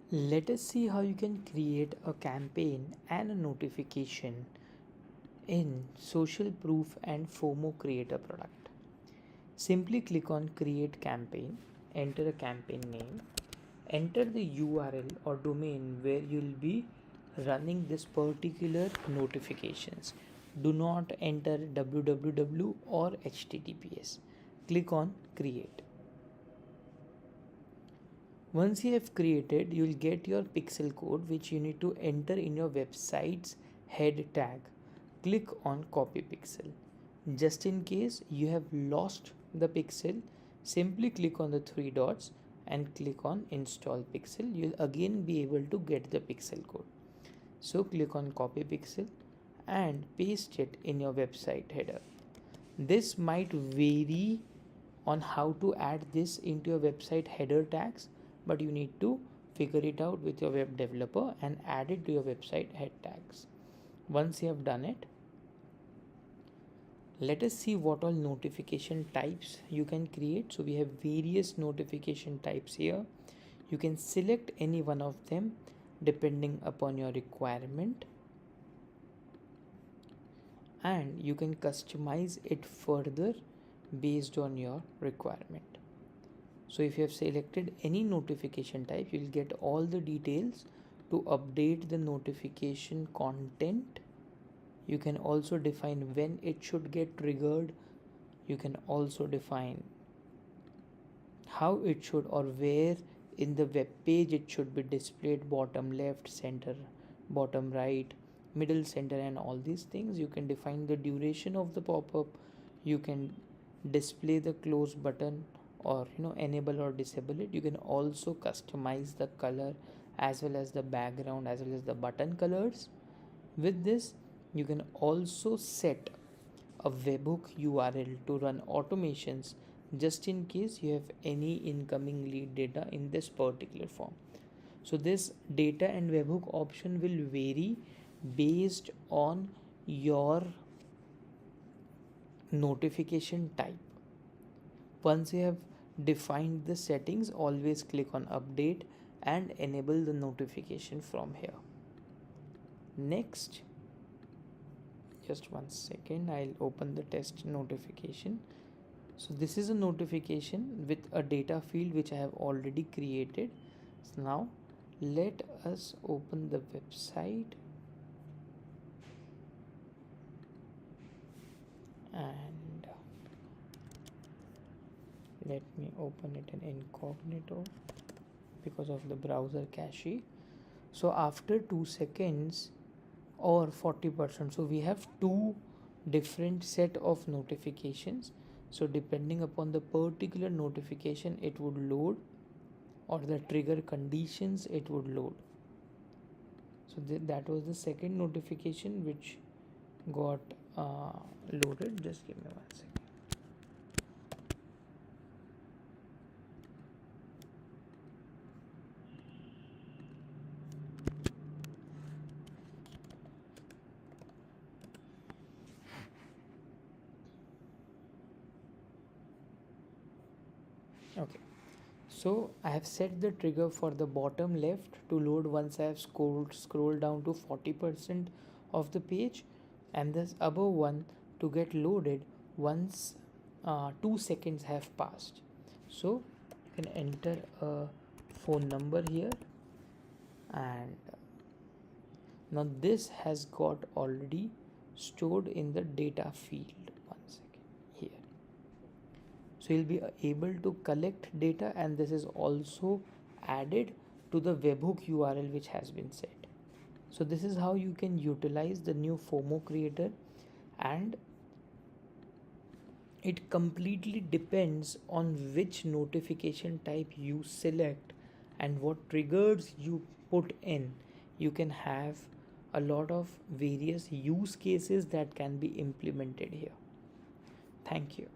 Let us see how you can create a campaign and a notification in Social Proof and FOMO Create a Product. Simply click on Create Campaign, enter a campaign name, enter the URL or domain where you'll be running this particular notifications. Do not enter www or https. Click on Create. Once you have created, you will get your pixel code which you need to enter in your website's head tag. Click on copy pixel. Just in case you have lost the pixel, simply click on the three dots and click on install pixel. You'll again be able to get the pixel code. So click on copy pixel and paste it in your website header. This might vary on how to add this into your website header tags, but you need to figure it out with your web developer and add it to your website head tags. Once you have done it, let us see what all notification types you can create. So we have various notification types here. You can select any one of them depending upon your requirement, and you can customize it further based on your requirement. So if you have selected any notification type, you will get all the details to update the notification content. You can also define when it should get triggered. You can also define how it should or where in the web page it should be displayed, bottom left, center, bottom right, middle, center, and all these things. You can define the duration of the pop-up. You can display the close button or enable or disable it. You can also customize the color as well as the background as well as the button colors. With this, you can also set a webhook URL to run automations just in case you have any incoming lead data in this particular form. So this data and webhook option will vary based on your notification type. Once you have defined the settings, always click on update and enable the notification from here. Next, just one second, I'll open the test notification. So this is a notification with a data field which I have already created. So now let us open the website and let me open it in incognito because of the browser cache. So after 2 seconds or 40%, so we have two different set of notifications. So depending upon the particular notification, it would load, or the trigger conditions it would load. So that was the second notification which got loaded. Just give me 1 second. Okay, so I have set the trigger for the bottom left to load once I have scrolled down to 40% of the page, and this above one to get loaded once 2 seconds have passed. So you can enter a phone number here, and now this has got already stored in the data field. 1 second here. So you'll be able to collect data, and this is also added to the webhook URL which has been set. So this is how you can utilize the new FOMO creator, and it completely depends on which notification type you select and what triggers you put in. You can have a lot of various use cases that can be implemented here. Thank you.